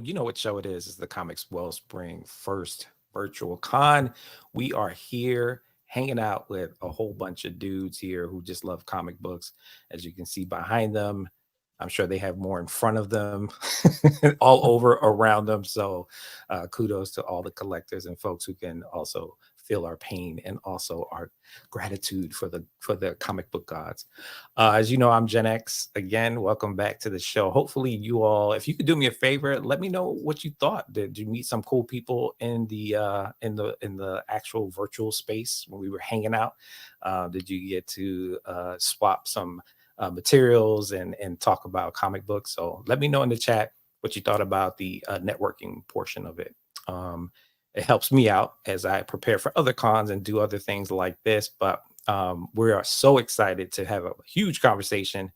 You know what show it is? It's the Comics Wellspring first virtual con. We are here hanging out with a whole bunch of dudes here who just love comic books. As you can see behind them, I'm sure they have more in front of them, all over around them. So, kudos to all the collectors and folks who can also feel our pain and also our gratitude for the comic book gods. As you know, I'm Gen X. Again, welcome back to the show. Hopefully, you all, if you could do me a favor, let me know what you thought. Did you meet some cool people in the actual virtual space when we were hanging out? Did you get to swap some materials and talk about comic books? So let me know in the chat what you thought about the networking portion of it. It helps me out as I prepare for other cons and do other things like this. But we are so excited to have a huge conversation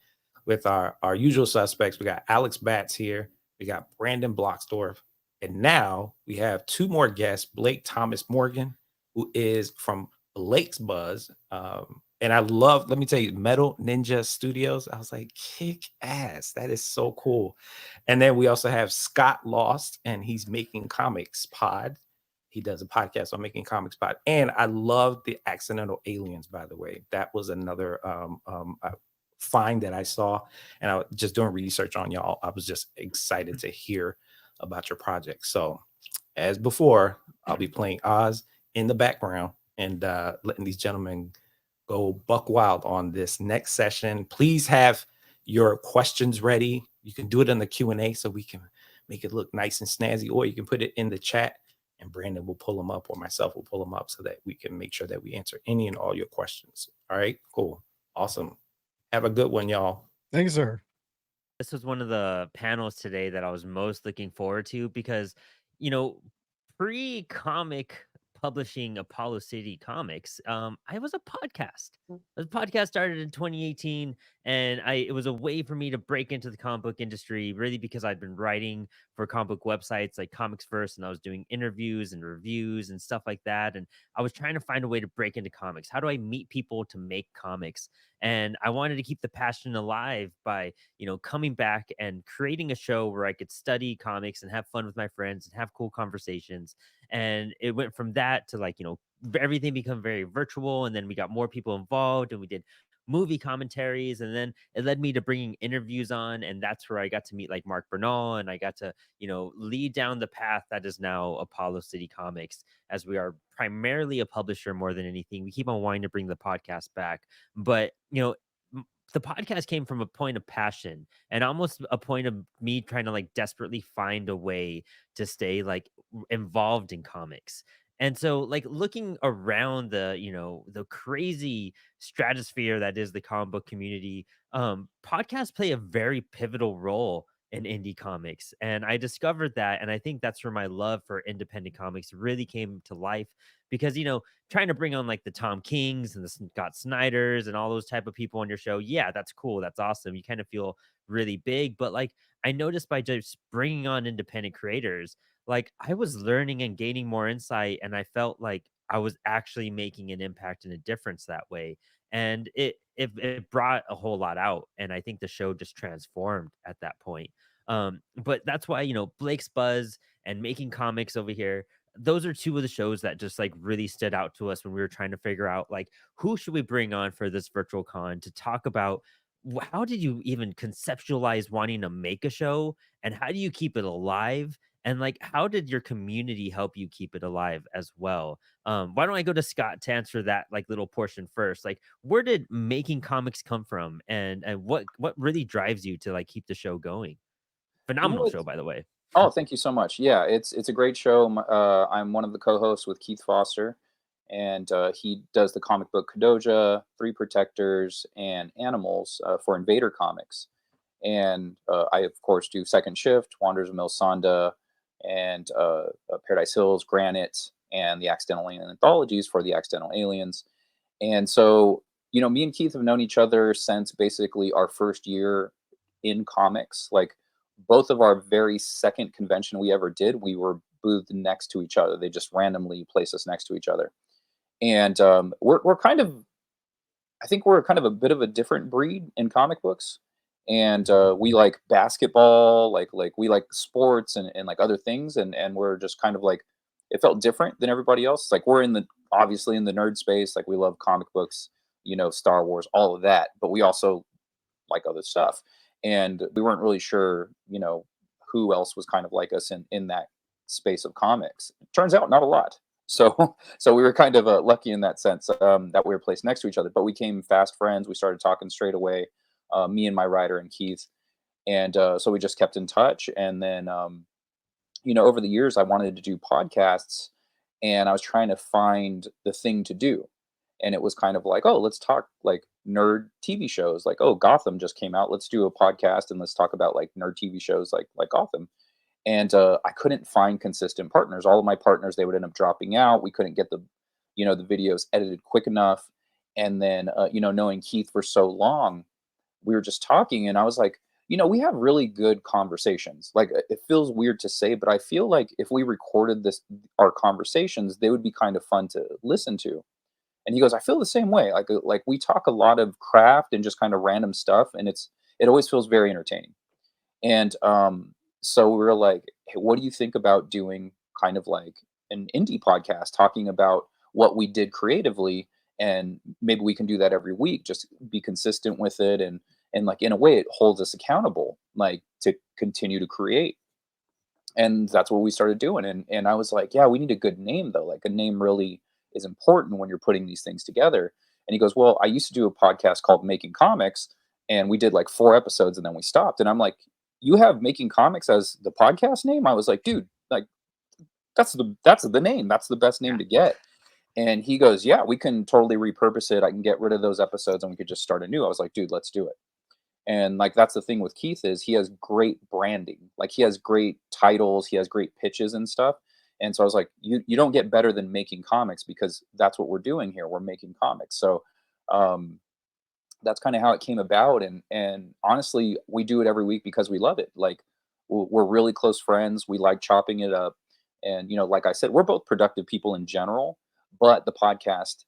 with our usual suspects. We got Alex Batts here, we got Brandon Blocksdorf, and now we have two more guests, Blake Thomas Morgan, who is from Blake's Buzz. And I love, let me tell you, Metal Ninja Studios. I was like, kick ass. That is so cool. And then we also have Scott Lost, and he's making comics pod. He does a podcast on making comics pod. And I love the accidental aliens, by the way. That was another find that I saw. And I was just doing research on y'all. I was just excited to hear about your project. So as before, I'll be playing Oz in the background and letting these gentlemen go buck wild on this next session. Please have your questions ready. You can do it in the Q&A so we can make it look nice and snazzy, or you can put it in the chat and Brandon will pull them up or myself will pull them up so that we can make sure that we answer any and all your questions. All right, cool. Awesome. Have a good one, y'all. Thanks, sir. This was one of the panels today that I was most looking forward to because, you know, pre-comic publishing Apollo City Comics, I was a podcast. The podcast started in 2018, and it was a way for me to break into the comic book industry, really because I'd been writing for comic book websites like Comics First, and I was doing interviews and reviews and stuff like that. And I was trying to find a way to break into comics. How do I meet people to make comics? And I wanted to keep the passion alive by coming back and creating a show where I could study comics and have fun with my friends and have cool conversations. And it went from that to everything become very virtual. And then we got more people involved and we did movie commentaries. And then it led me to bringing interviews on. And that's where I got to meet like Mark Bernal, and I got to, lead down the path that is now Apollo City Comics, as we are primarily a publisher more than anything. We keep on wanting to bring the podcast back, but the podcast came from a point of passion and almost a point of me trying to like desperately find a way to stay like involved in comics. And so like looking around the crazy stratosphere that is the comic book community, podcasts play a very pivotal role in indie comics. And I discovered that, and I think that's where my love for independent comics really came to life, because trying to bring on like the Tom Kings and the Scott Snyders and all those type of people on your show, yeah, that's cool, that's awesome, you kind of feel really big. But like I noticed by just bringing on independent creators, like I was learning and gaining more insight, and I felt like I was actually making an impact and a difference that way. And it brought a whole lot out, and I think the show just transformed at that point. But that's why Blake's Buzz and making comics over here, those are two of the shows that just like really stood out to us when we were trying to figure out like who should we bring on for this virtual con to talk about how did you even conceptualize wanting to make a show, and how do you keep it alive, and like how did your community help you keep it alive as well. Why don't I go to Scott to answer that like little portion first? Like where did making comics come from, and what really drives you to like keep the show going? You know, Phenomenal show, by the way. oh, thank you so much. Yeah, it's a great show. I'm one of the co-hosts with Keith Foster, and he does the comic book Kadoja, Three Protectors, and Animals for Invader Comics. And I, of course, do Second Shift, Wanderers of Milsanda, and Paradise Hills, Granite, and the Accidental Alien Anthologies for the Accidental Aliens. And so, me and Keith have known each other since basically our first year in comics. Like, both of our very second convention we ever did, we were boothed next to each other. They just randomly placed us next to each other. And we're kind of, I think we're kind of a bit of a different breed in comic books. and Mhm. we like basketball, like we like sports and like other things, and we're just kind of like, it felt different than everybody else. Like we're in the obviously in the nerd space, like we love comic books, Star Wars, all of that, but we also like other stuff, and we weren't really sure, who else was kind of like us in that space of comics. Turns out not a lot. So so we were kind of lucky in that sense, that we were placed next to each other, but we became fast friends. We started talking straight away, me and my writer and Keith, and so we just kept in touch. And then over the years I wanted to do podcasts, and I was trying to find the thing to do. And it was kind of like, oh, let's talk like nerd TV shows. Like, oh, Gotham just came out. Let's do a podcast and let's talk about like nerd TV shows like Gotham. And I couldn't find consistent partners. All of my partners, they would end up dropping out. We couldn't get the videos edited quick enough. And then knowing Keith for so long, we were just talking, and I was like, we have really good conversations. Like, it feels weird to say, but I feel like if we recorded our conversations, they would be kind of fun to listen to. And he goes, I feel the same way. Like we talk a lot of craft and just kind of random stuff, and it always feels very entertaining. And so we were like, hey, what do you think about doing kind of like an indie podcast talking about what we did creatively? And maybe we can do that every week, just be consistent with it. And like in a way, it holds us accountable, like to continue to create. And that's what we started doing. And I was like, yeah, we need a good name though. Like a name really is important when you're putting these things together. And he goes, well, I used to do a podcast called Making Comics, and we did like 4 episodes and then we stopped. And I'm like, you have Making Comics as the podcast name? I was like, dude, like that's the name. That's the best name Yeah. to get. And he goes, yeah, we can totally repurpose it. I can get rid of those episodes and we could just start anew. I was like, dude, let's do it. And like that's the thing with Keith is he has great branding. Like he has great titles, he has great pitches and stuff. And so I was like, you don't get better than Making Comics, because that's what we're doing here. We're making comics. So um that's kind of how it came about. And honestly, we do it every week because we love it. Like we're really close friends. We like chopping it up. And like I said, we're both productive people in general, but the podcast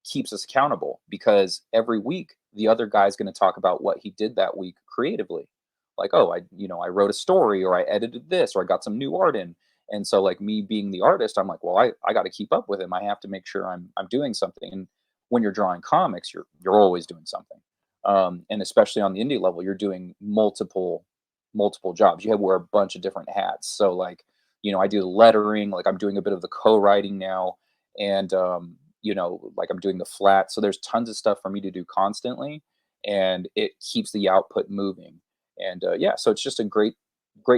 keeps us accountable because every week the other guy's going to talk about what he did that week creatively. Like, oh, I wrote a story, or I edited this, or I got some new art in. And so like me being the artist, I'm like, well, I got to keep up with him. I have to make sure I'm doing something. And when you're drawing comics, you're always doing something. And especially on the indie level, you're doing multiple jobs. You have wear a bunch of different hats. So like, I do the lettering, like I'm doing a bit of the co-writing now, and like I'm doing the flat. So there's tons of stuff for me to do constantly, and it keeps the output moving. And yeah, so it's just a great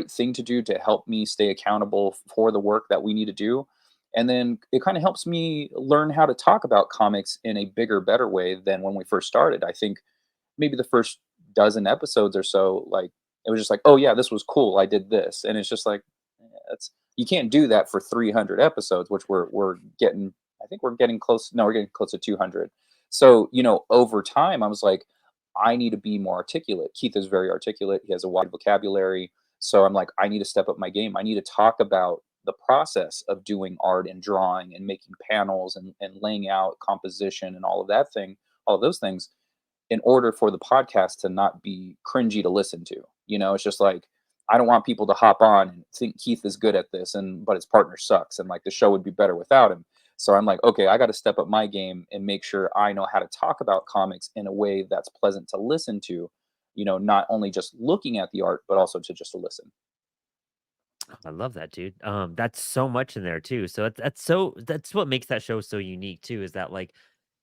thing to do to help me stay accountable for the work that we need to do. And then it kind of helps me learn how to talk about comics in a bigger, better way than when we first started. I think maybe the first dozen episodes or so, like it was just like, oh yeah, this was cool. I did this, and it's just like, that's you can't do that for 300 episodes, which we're getting. I think we're getting close. No, we're getting close to 200. So over time, I was like, I need to be more articulate. Keith is very articulate. He has a wide vocabulary. So I'm like, I need to step up my game. I need to talk about the process of doing art and drawing and making panels and laying out composition and all of those things, in order for the podcast to not be cringy to listen to. It's just like, I don't want people to hop on and think Keith is good at this, but his partner sucks, and like the show would be better without him. So I'm like, okay, I got to step up my game and make sure I know how to talk about comics in a way that's pleasant to listen to. Not only just looking at the art, but also to just listen. I love that, dude. That's so much in there too. So that's what makes that show so unique too, is that like,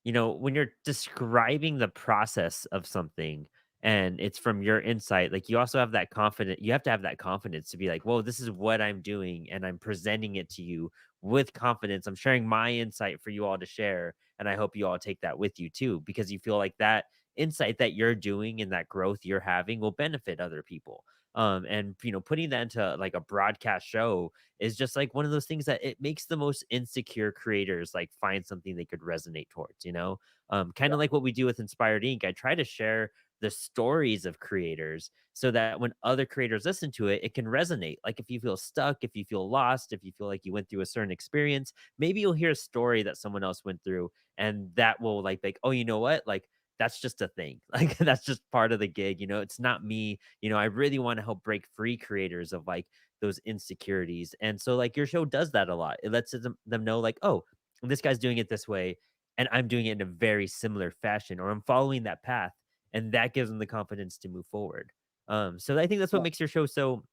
when you're describing the process of something and it's from your insight, like you also have that confidence, you have to have that confidence to be like, whoa, this is what I'm doing and I'm presenting it to you with confidence. I'm sharing my insight for you all to share. And I hope you all take that with you too, because you feel like that insight that you're doing and that growth you're having will benefit other people. And putting that into like a broadcast show is just like one of those things that it makes the most insecure creators like find something they could resonate towards, kind Yeah. of like what we do with Inspired Inc. I try to share the stories of creators so that when other creators listen to it, it can resonate. Like if you feel stuck, if you feel lost, if you feel like you went through a certain experience, maybe you'll hear a story that someone else went through, and that will like, oh, you know what? Like that's just a thing. Like that's just part of the gig. It's not me. I really want to help break free creators of like those insecurities. And so like your show does that a lot. It lets them know like, oh, this guy's doing it this way and I'm doing it in a very similar fashion, or I'm following that path, and that gives them the confidence to move forward. So I think that's what makes your show so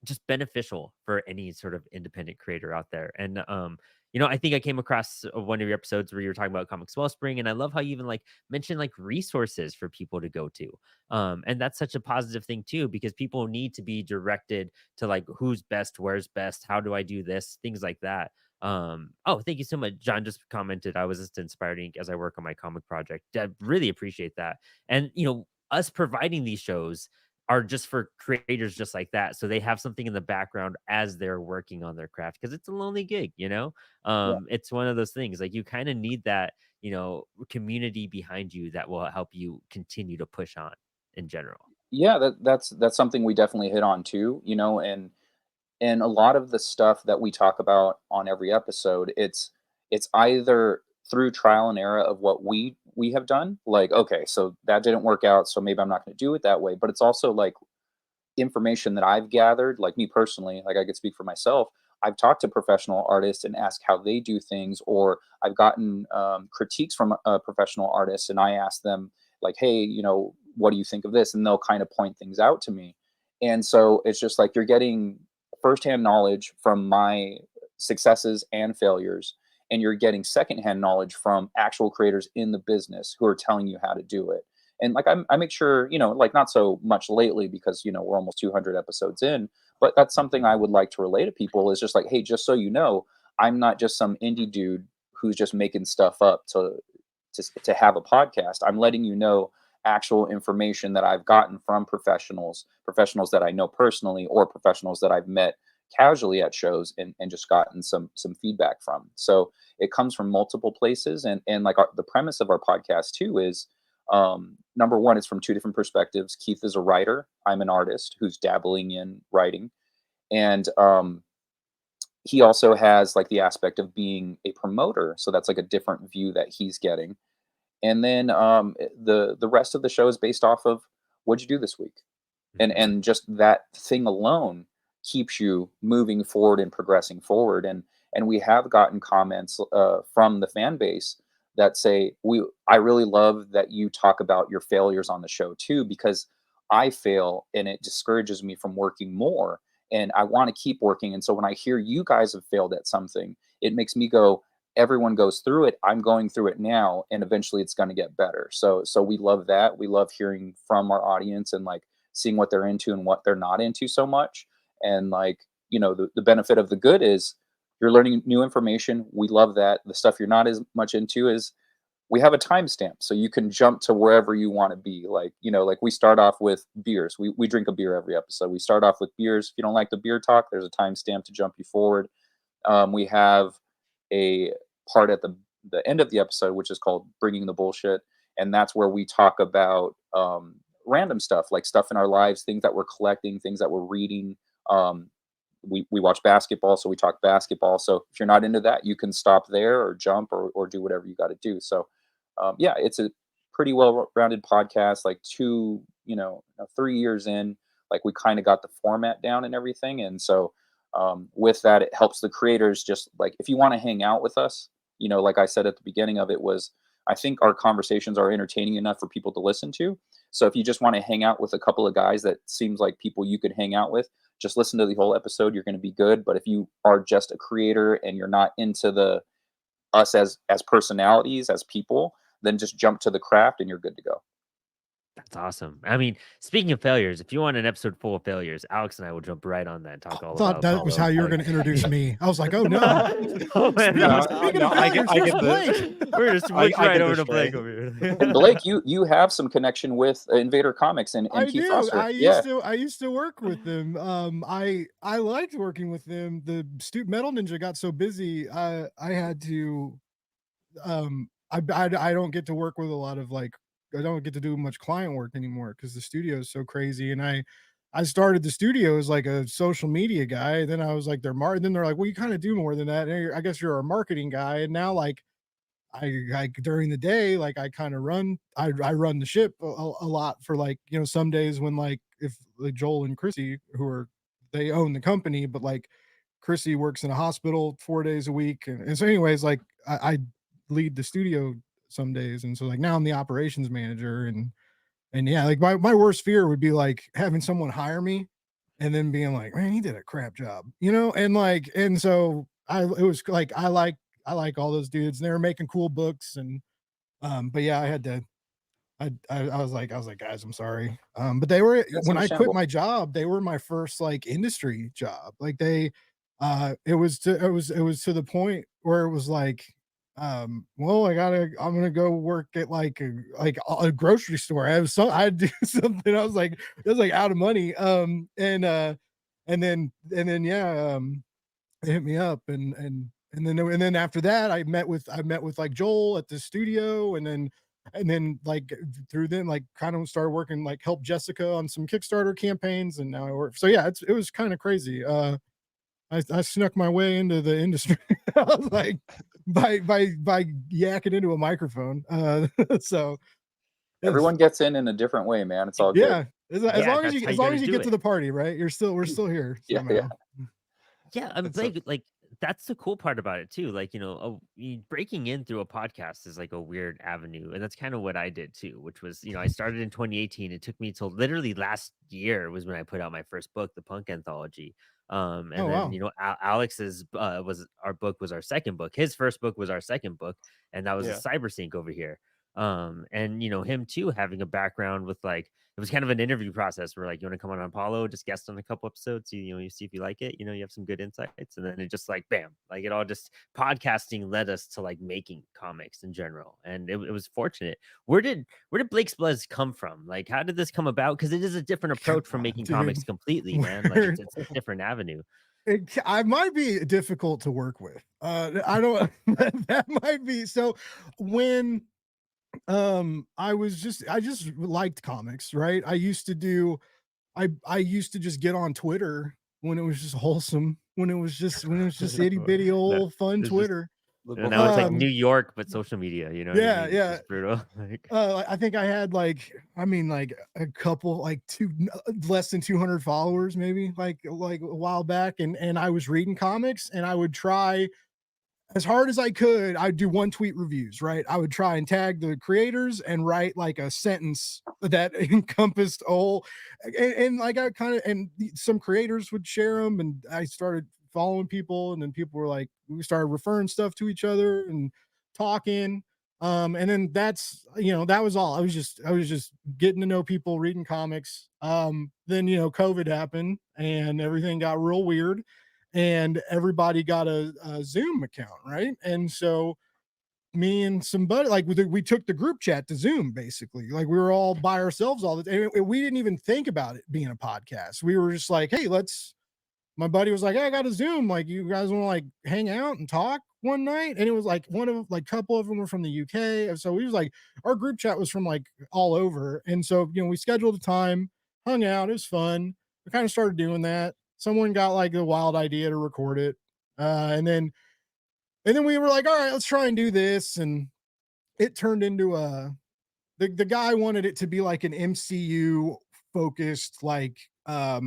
just beneficial for any sort of independent creator out there. And I think I came across one of your episodes where you were talking about Comics Wellspring, and I love how you even like mentioned like resources for people to go to. And that's such a positive thing too, because people need to be directed to like who's best, where's best, how do I do this, things like that. Oh, thank you so much. John just commented, I was just inspired as I work on my comic project. I really appreciate that. And us providing these shows are just for creators just like that, so they have something in the background as they're working on their craft, because it's a lonely gig. Yeah. It's one of those things like you kind of need that community behind you that will help you continue to push on in general. Yeah, that's something we definitely hit on too, and a lot of the stuff that we talk about on every episode, it's either through trial and error of what we have done, like, okay, so that didn't work out, so maybe I'm not going to do it that way, but it's also like information that I've gathered, like me personally, like I could speak for myself. I've talked to professional artists and asked how they do things, or I've gotten critiques from professional artists, and I ask them like, "Hey, what do you think of this?" And they'll kind of point things out to me, and so it's just like you're getting firsthand knowledge from my successes and failures, and you're getting secondhand knowledge from actual creators in the business who are telling you how to do it. And like I make sure, like not so much lately because we're almost 200 episodes in, but that's something I would like to relay to people is just like, hey, just so you know, I'm not just some indie dude who's just making stuff up to have a podcast. I'm letting you know actual information that I've gotten from professionals that I know personally, or professionals that I've met casually at shows and just gotten some feedback from. So it comes from multiple places, and like the premise of our podcast too is, number one, it's from two different perspectives. Keith is a writer. I'm an artist who's dabbling in writing, and he also has like the aspect of being a promoter. So that's like a different view that he's getting. And then the rest of the show is based off of what'd you do this week, and just that thing alone keeps you moving forward and progressing forward. And we have gotten comments from the fan base that say, I really love that you talk about your failures on the show too, because I fail and it discourages me from working more, and I want to keep working. And so when I hear you guys have failed at something, it makes me go, everyone goes through it, I'm going through it now, and eventually it's going to get better. So we love that. We love hearing from our audience and like seeing what they're into and what they're not into so much. And like, the benefit of the good is you're learning new information. We love that. The stuff you're not as much into is, we have a timestamp so you can jump to wherever you want to be. Like, like we start off with beers. We drink a beer every episode. We start off with beers. If you don't like the beer talk, there's a timestamp to jump you forward. We have a part at the end of the episode, which is called Bringing the Bullshit. And that's where we talk about random stuff, like stuff in our lives, things that we're collecting, things that we're reading. We watch basketball, so we talk basketball. So if you're not into that, you can stop there or jump or do whatever you got to do. So yeah, it's a pretty well-rounded podcast. Like 3 years in, like we kind of got the format down and everything. And so with that, it helps the creators, just like if you want to hang out with us, like I said at the beginning of it, was I think our conversations are entertaining enough for people to listen to. So if you just want to hang out with a couple of guys that seems like people you could hang out with, just listen to the whole episode. You're going to be good. But if you are just a creator and you're not into the us as personalities, as people, then just jump to the craft and you're good to go. That's awesome. I mean, speaking of failures, if you want an episode full of failures, Alex and I will jump right on that and talk all Thought about that was those. how you were going to introduce me. I was like, oh no. Oh, man, Speaking of failures, here's Blake. we're going to switch I right get over this to Blake straight. over here. And Blake, you have some connection with Invader Comics and I Keith do. Foster. I used to work with them. I liked working with them. The Metal Ninja got so busy. I had to. I don't get to work with a lot of like. I don't get to do much client work anymore because the studio is so crazy. And I started the studio as like a social media guy. Then I was like then they're like, well, you kind of do more than that. And I guess you're a marketing guy. And now like I during the day, like I kind of I run the ship a lot for like, you know, some days when like if like Joel and Chrissy, they own the company, but like Chrissy works in a hospital 4 days a week. And so anyways, like I lead the studio some days. And so like now I'm the operations manager and yeah, like my worst fear would be like having someone hire me and then being like, man, he did a crap job, you know? And like, and so it was like, I like all those dudes and they were making cool books. And, but yeah, I had to, I was like, guys, I'm sorry. But they were, That's when I quit understandable. my job, they were my first like industry job. Like it was it was to the point where it was like, well, I'm gonna go work at like a grocery store. I had to do something. I was like, it was like out of money. And then yeah, they hit me up and then after that I met with like Joel at the studio and then like through then like kind of started working like help Jessica on some Kickstarter campaigns and now I work. So yeah, it was kind of crazy. I snuck my way into the industry. I was like by yakking into a microphone. So it's, Everyone gets in a different way, man. It's all good. yeah, as Yeah, long that's how as you long gotta as you do get to it. the party, right? We're still here Yeah, somehow. Yeah, I'm That's a like that's the cool part about it too. Like, breaking in through a podcast is like a weird avenue. And that's kind of what I did too, which was, I started in 2018. It took me till literally last year was when I put out my first book, the Punk Anthology. Oh And then, wow. Alex's was our book was our second book. His first book was our second book, and that was a yeah. cybersync over here. And him too having a background with like it was kind of an interview process where like you want to come on Apollo, just guest on a couple episodes, you see if you like it, you have some good insights, and then it just like bam, like it all just podcasting led us to like making comics in general, and it was fortunate. Where did Blake's Bloods come from? Like, how did this come about? Because it is a different approach from making comics Dude, completely, man. Like it's a different avenue. I might be difficult to work with. I don't that might be so when I just liked comics, right? I used to just get on Twitter when it was just wholesome, when it was just itty bitty No, old fun it's just Twitter. now it's like Before New Um York, but social media. You know what I yeah, mean? It's yeah. just brutal. Like, I think I had like, I mean, like a couple, like less than 200 followers, maybe like a while back. And I was reading comics and I would try as hard as I could. I'd do one tweet reviews, right? I would try and tag the creators and write like a sentence that encompassed all. And like I kind of, and some creators would share them and I started following people and then people were like, we started referring stuff to each other and talking. And then that's, that was all. I was just getting to know people, reading comics. Then, COVID happened and everything got real weird and everybody got a Zoom account, right? And so me and somebody like we took the group chat to Zoom basically. Like we were all by ourselves all the time. We didn't even think about it being a podcast. We were just like, hey, my buddy was like, hey, I got a Zoom. Like, you guys want to like hang out and talk one night? And it was like one of like couple of them were from the UK. And so we was like, our group chat was from like all over. And so, we scheduled a time, hung out, it was fun. We kind of started doing that. Someone got like the wild idea to record it. And then we were like, all right, let's try and do this. And it turned into the guy wanted it to be like an MCU focused, like a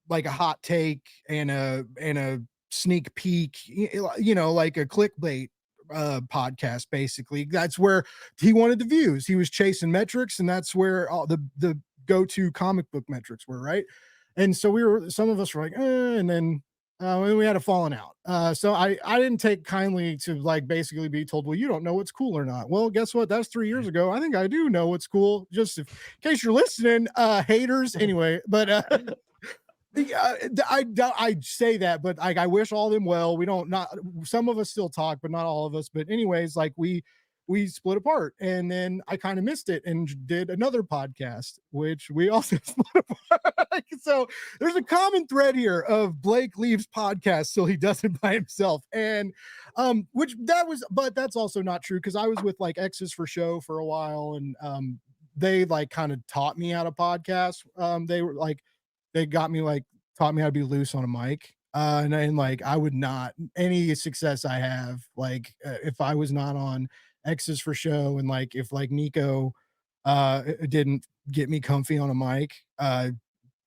hot take and a sneak peek, like a clickbait podcast. Basically, that's where he wanted the views. He was chasing metrics, and that's where all the go-to comic book metrics were, right? And so some of us were like, and then and we had a falling out. So I didn't take kindly to like basically be told, well, you don't know what's cool or not. Well, guess what? That's 3 years ago. I think I do know what's cool. Just in case you're listening, haters. Anyway, but yeah, I say that, but like I wish all them well. We don't not some of us still talk, but not all of us. But anyways, like we split apart, and then I kind of missed it and did another podcast, which we also split apart. So there's a common thread here of Blake leaves podcast so he does it by himself, and but that's also not true because I was with like X's for Show for a while, and they like kind of taught me how to podcast. They were like they got me like taught me how to be loose on a mic. And like I would not any success I have like if I was not on X's for show, and like if like Nico didn't get me comfy on a mic,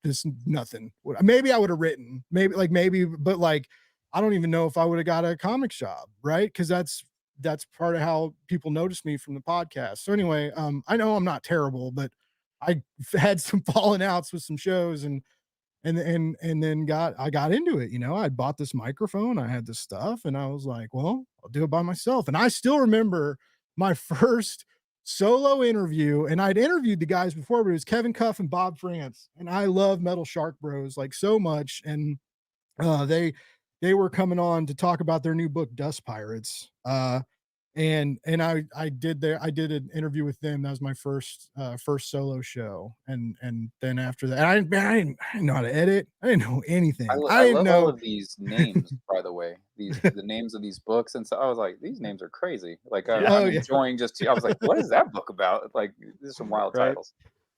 this nothing. Maybe I would have written, maybe, but like I don't even know if I would have got a comic job, right? Because that's part of how people notice me from the podcast. So anyway, I know I'm not terrible, but I had some falling outs with some shows, and then I got into it. I bought this microphone, I had this stuff, and I was like, well, I'll do it by myself. And I still remember my first solo interview, and I'd interviewed the guys before, but it was Kevin Cuff and Bob France, and I love Metal Shark Bros like so much. And they were coming on to talk about their new book, Dust Pirates. And I did an interview with them. That was my first solo show. And then after that, I didn't know how to edit. I didn't know anything. I love all of these names, by the way. The names of these books, and so I was like, these names are crazy. Like I'm enjoying I was like, what is that book about? Like, there's some wild titles.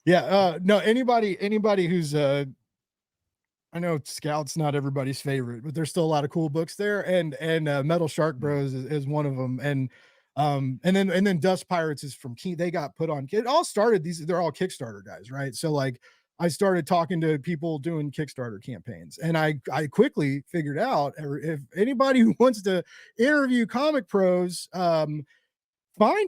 Yeah. No, anybody who's I know Scout's not everybody's favorite, but there's still a lot of cool books there, and Metal Shark Bros is one of them, and then Dust Pirates is from Key. They got put on. It all started. They're all Kickstarter guys, right? So like I started talking to people doing Kickstarter campaigns, and I quickly figured out if anybody who wants to interview comic pros, find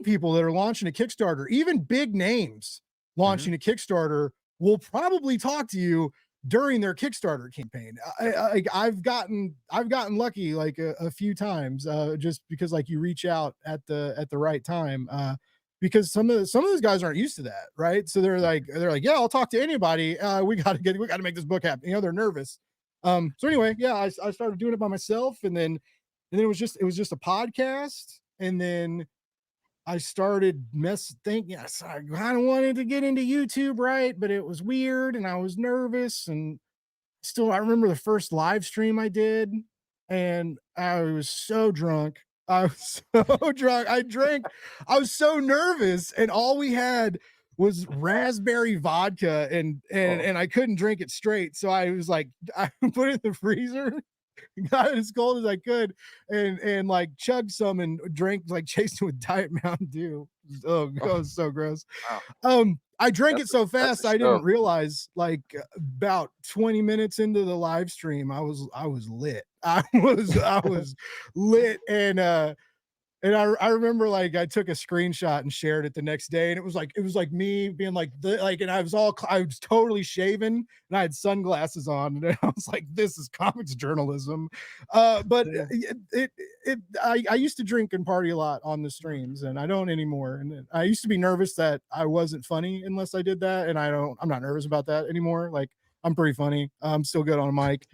people that are launching a Kickstarter, even big names launching a Kickstarter will probably talk to you during their Kickstarter campaign. I've gotten lucky like a few times, just because like you reach out at the right time, because some of those guys aren't used to that, right? So they're like, yeah, I'll talk to anybody. We got to make this book happen. They're nervous. So anyway, yeah, I started doing it by myself, and then it was just a podcast, and then I started thinking, yes, I kind of wanted to get into YouTube, right? But it was weird, and I was nervous, and still, I remember the first live stream I did, and I was so drunk. I was so drunk. I was so nervous, and all we had was raspberry vodka, and I couldn't drink it straight. So I was like, I put it in the freezer, got it as cold as I could, and like chugged some and drank, like chased it with Diet Mountain Dew. Oh, it was so gross. Wow. I drank it so fast I didn't realize, like about 20 minutes into the live stream, I was lit. I was lit, and I remember like I took a screenshot and shared it the next day, and it was like me being like and I was totally shaven, and I had sunglasses on, and I was like, this is comics journalism. But I used to drink and party a lot on the streams, and I don't anymore. And I used to be nervous that I wasn't funny unless I did that, and I'm not nervous about that anymore. Like I'm pretty funny. I'm still good on a mic,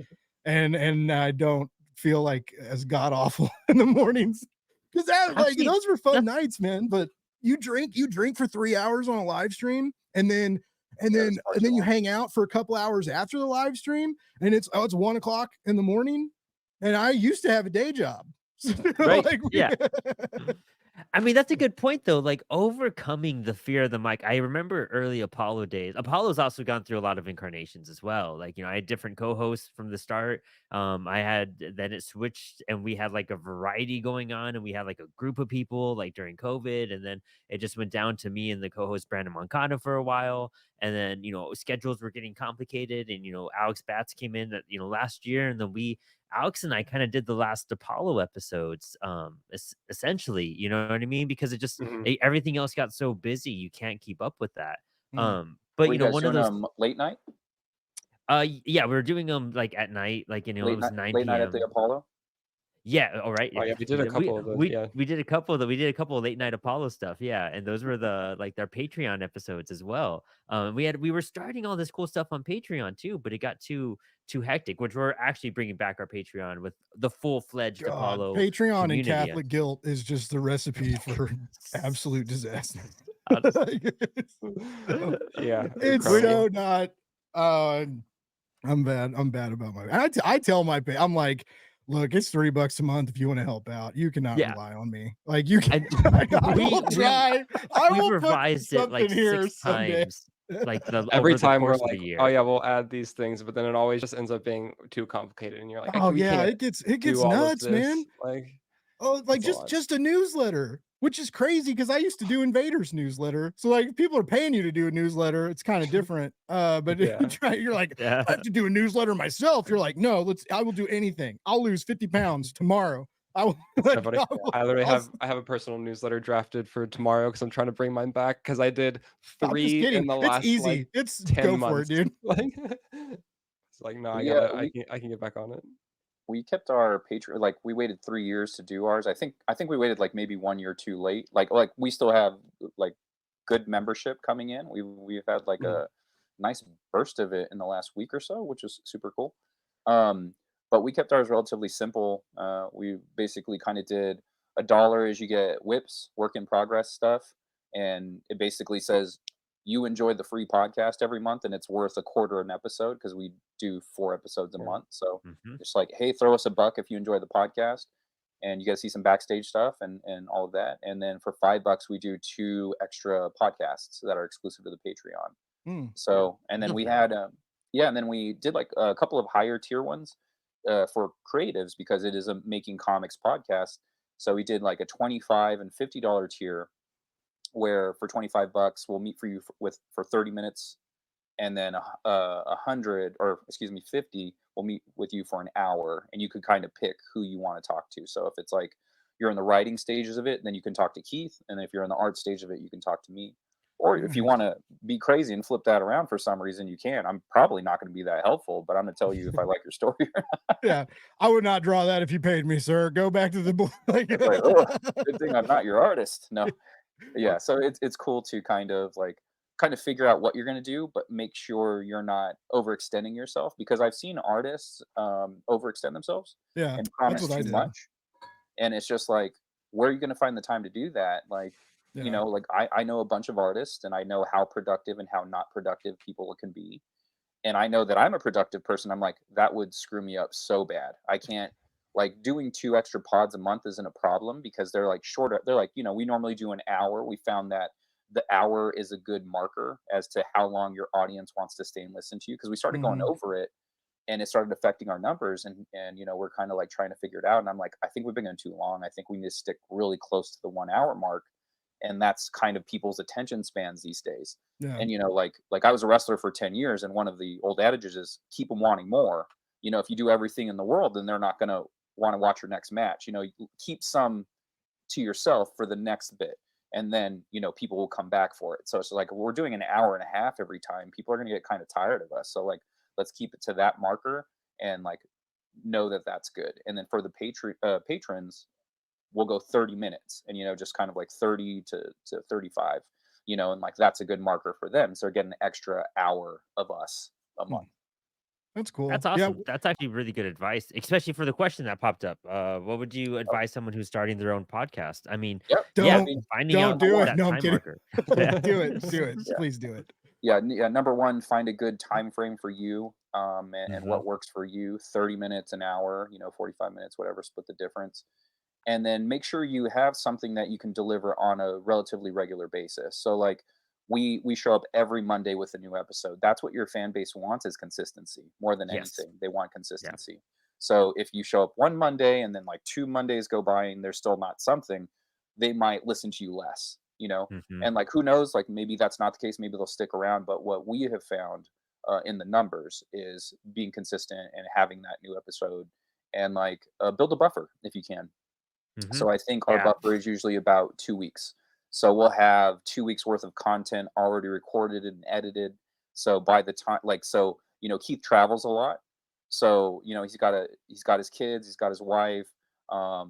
and I don't feel like as god awful in the mornings. Because those were fun nights, man. But you drink for 3 hours on a live stream, and then you hang out for a couple hours after the live stream, and it's 1 o'clock in the morning. And I used to have a day job. Right. Yeah. I mean, that's a good point, though. Like overcoming the fear of the mic. I remember early Apollo days. Apollo's also gone through a lot of incarnations as well. Like, I had different co-hosts from the start. Then it switched, and we had like a variety going on, and we had like a group of people like during COVID, and then it just went down to me and the co-host Brandon Moncada for a while. And then, schedules were getting complicated, and, Alex Batts came in last year, and then Alex and I kind of did the last Apollo episodes, essentially, you know what I mean? Because it just, everything else got so busy, you can't keep up with that. But one of those late night. Yeah, we were doing them like at night, like, it was 9 late p.m. night at the Apollo. Yeah. All right. Oh yeah, we did a couple of those. We did a couple of late night Apollo stuff. Yeah, and those were their Patreon episodes as well. We were starting all this cool stuff on Patreon too, but it got too hectic. Which we're actually bringing back our Patreon with the full-fledged Apollo Patreon community. And Catholic guilt is just the recipe for absolute disaster. Yeah, it's so not. I'm bad about my. I tell my I'm like, look, it's $3 a month if you want to help out. You cannot rely on me. Like you can. I will try. We've revised it like 6 times. Like every time we're like, oh yeah, we'll add these things, but then it always just ends up being too complicated, and you're like, oh yeah, it gets nuts, man. Like, just a newsletter. which is crazy because I used to do Invader's newsletter. So like if people are paying you to do a newsletter, it's kind of different. But if you're like, I have to do a newsletter myself. You're like, no, I will do anything. I'll lose 50 pounds tomorrow. I will, I literally have a personal newsletter drafted for tomorrow because I'm trying to bring mine back because I did 3 in the last easy. like It's 10 go months. for it, dude. Like, it's like no, I can get back on it. We kept our Patreon, like we waited 3 years to do ours. I think we waited like maybe 1 year too late. Like we still have like good membership coming in. We've had like a nice burst of it in the last week or so, which is super cool. But we kept ours relatively simple. We basically kind of did $1 as you get whips, work in progress stuff, and it basically says you enjoy the free podcast every month, and it's worth $0.25 an episode because we do 4 episodes a month. So just like, hey, throw us $1 if you enjoy the podcast, and you get to see some backstage stuff and all of that. And then for $5, we do 2 extra podcasts that are exclusive to the Patreon. So, and then we had, and then we did like a couple of higher tier ones for creatives because it is a making comics podcast. So we did like a $25 and $50 tier, where for $25 we'll meet for you for 30 minutes, and then 100, or excuse me, 50, we'll meet with you for an hour, and you could kind of pick who you want to talk to. So if it's like you're in the writing stages of it, then you can talk to Keith, and if you're in the art stage of it, you can talk to me. Or if you want to be crazy and flip that around for some reason, you can. I'm probably not going to be that helpful, but I'm going to tell you if I like your story or not. Yeah, I would not draw that if you paid me, sir. Go back to the book. Like, oh, good thing I'm not your artist. No. Yeah, so it's cool to kind of figure out what you're going to do, but make sure you're not overextending yourself, because I've seen artists overextend themselves and promise too much, and it's just like, where are you going to find the time to do that? Like, you know, like I know a bunch of artists, and I know how productive and how not productive people can be, and I know that I'm a productive person. I'm like, that would screw me up so bad. I can't, like, doing 2 extra pods a month isn't a problem because they're like shorter. They're like, you know, we normally do an hour. We found that the hour is a good marker as to how long your audience wants to stay and listen to you, because we started going over it and it started affecting our numbers, and you know, we're kind of like trying to figure it out, and I'm like, I think we've been going too long. I think we need to stick really close to the 1 hour mark, and that's kind of people's attention spans these days. And you know, like I was a wrestler for 10 years, and one of the old adages is keep them wanting more. You know, if you do everything in the world, then they're not going to want to watch your next match. You know, you keep some to yourself for the next bit, and then, you know, people will come back for it. So it's like, we're doing an hour and a half every time. People are going to get kind of tired of us. So like, let's keep it to that marker, and like, know that that's good. And then for the patrons, we'll go 30 minutes, and, you know, just kind of like 30 to 35, you know, and like, that's a good marker for them. So get an extra hour of us a month. That's cool. That's awesome. That's actually really good advice, especially for the question that popped up. What would you advise someone who's starting their own podcast? I mean, finding out do it. that No, I'm time kidding. marker. Do it. Please do it. Yeah. Number one, find a good time frame for you, and what works for you. 30 minutes, an hour, you know, 45 minutes, whatever, split the difference. And then make sure you have something that you can deliver on a relatively regular basis. So like, we show up every Monday with a new episode. That's what your fan base wants, is consistency more than anything. They want consistency. So if you show up one Monday and then like 2 Mondays go by and there's still not something, they might listen to you less, you know? And like, who knows, like maybe that's not the case. Maybe they'll stick around. But what we have found in the numbers is being consistent and having that new episode, and like build a buffer if you can. So I think our buffer is usually about 2 weeks. So we'll have 2 weeks worth of content already recorded and edited. So by the time, like, so, you know, Keith travels a lot. So, you know, he's got his kids, he's got his wife,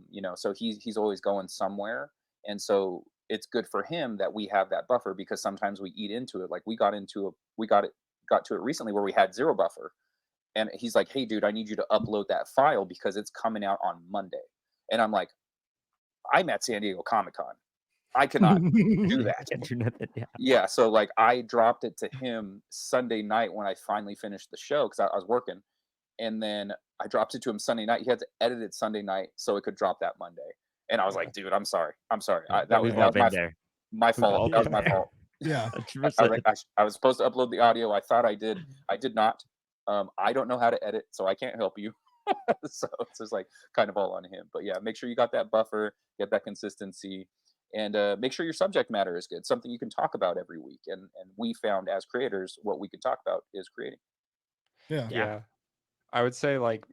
you know, so he's always going somewhere. And so it's good for him that we have that buffer, because sometimes we eat into it. Like we got to it recently where we had 0 buffer. And he's like, hey dude, I need you to upload that file because it's coming out on Monday. And I'm like, I'm at San Diego Comic-Con. I cannot do that. Can't do nothing. Yeah. So like, I dropped it to him Sunday night when I finally finished the show, because I was working. And then I dropped it to him Sunday night. He had to edit it Sunday night so it could drop that Monday. And I was like, dude, I'm sorry. That was my fault. That was my fault. Yeah. I was supposed to upload the audio. I thought I did. I did not. I don't know how to edit, so I can't help you. So it's just like kind of all on him. But yeah, make sure you got that buffer, get that consistency, and make sure your subject matter is good, something you can talk about every week. And we found as creators what we can talk about is creating. Yeah. Yeah. Yeah. I would say like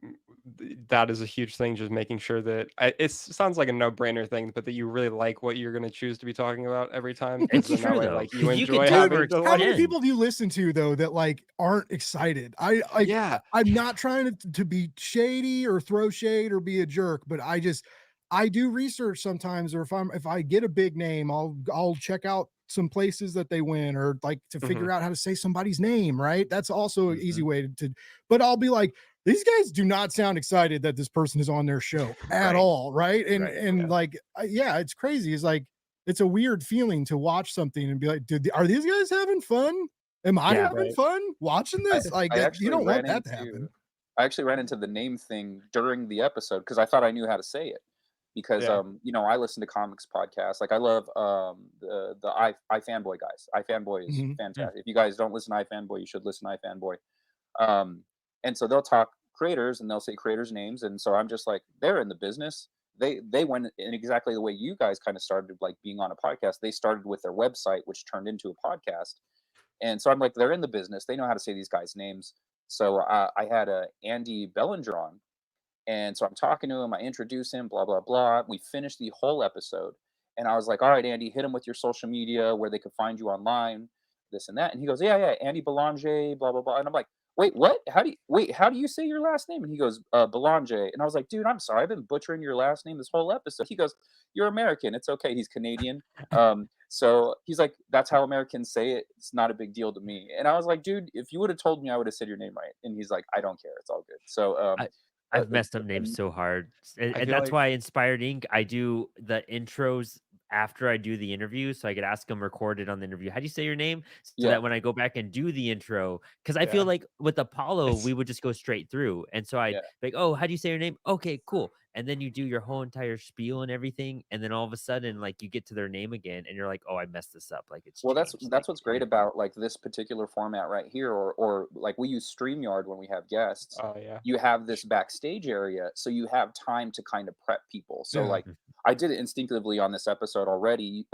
that is a huge thing. Just making sure that it sounds like a no-brainer thing, but that you really like what you're going to choose to be talking about every time, because It's then that true way, though, like you because you can enjoy talk Dude, for having to how like. many 10. people do you listen to though that like aren't excited? Yeah, I'm not trying to be shady or throw shade or be a jerk, but I do research sometimes, or if I get a big name, I'll check out some places that they went, or like to figure out how to say somebody's name, right? That's also an easy Mhm. way but I'll be like, these guys do not sound excited that this person is on their show at Right. all, right? And Right. and Yeah. like yeah, it's crazy. It's like it's a weird feeling to watch something and be like, dude, are these guys having fun? Am I Yeah. having Right. fun watching I, this? Like I that, you actually don't want ran that to happen. into I actually ran into the name thing during the episode because I thought I knew how to say it. Because Yeah. I listen to comics podcasts. Like I love the I Fanboy guys. I Fanboy is Mhm. Mm. fantastic. If you guys don't listen to I Fanboy, you should listen to I Fanboy. Um, and so they'll talk creators and they'll say creators' names. And so I'm just like, they're in the business. They went in exactly the way you guys kind of started, like being on a podcast. They started with their website, which turned into a podcast. And so I'm like, they're in the business. They know how to say these guys' names. So I had a Andy Bellinger on, and so I'm talking to him. I introduce him, blah blah blah. We finished the whole episode, and I was like, "All right, Andy, hit him with your social media, where they could find you online, this and that." And he goes, "Yeah, yeah, Andy Belanger, blah blah blah." And I'm like, "Wait, what? How do you say your last name?" And he goes, "Belanger." And I was like, "Dude, I'm sorry, I've been butchering your last name this whole episode." He goes, "You're American. It's okay." He's Canadian. So he's like, "That's how Americans say it. It's not a big deal to me." And I was like, "Dude, if you would have told me, I would have said your name right." And he's like, "I don't care. It's all good." So I uh, I've messed up names and so hard, and, I and feel that's like why Inspired Ink. I do the intros after I do the interview, so I could ask them recorded on the interview. How do you say your name? So yeah, that when I go back and do the intro, because I feel yeah. like with Apollo, It's we would just go straight through, and so I'd yeah. be like, "Oh, how do you say your name?" Okay, cool. And then you do your whole entire spiel and everything, and then all of a sudden, like you get to their name again, and you're like, "Oh, I messed this up. Like it's Well, that's changed." that's what's great about like this particular format right here, or like we use StreamYard when we have guests. oh yeah. You have this backstage area, so you have time to kind of prep people. So Yeah. like I did it instinctively on this episode already.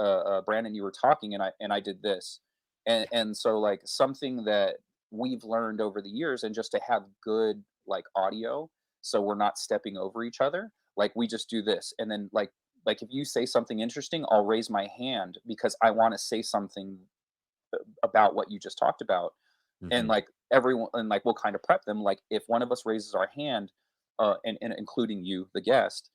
Brandon, you were talking, and I did this, and so like something that we've learned over the years, and just to have good like audio, so we're not stepping over each other. Like we just do this, and then like if you say something interesting, I'll raise my hand because I want to say something about what you just talked about. And Mhm. like everyone, and like we'll kind of prep them. Like if one of us raises our hand, and including you, the guest,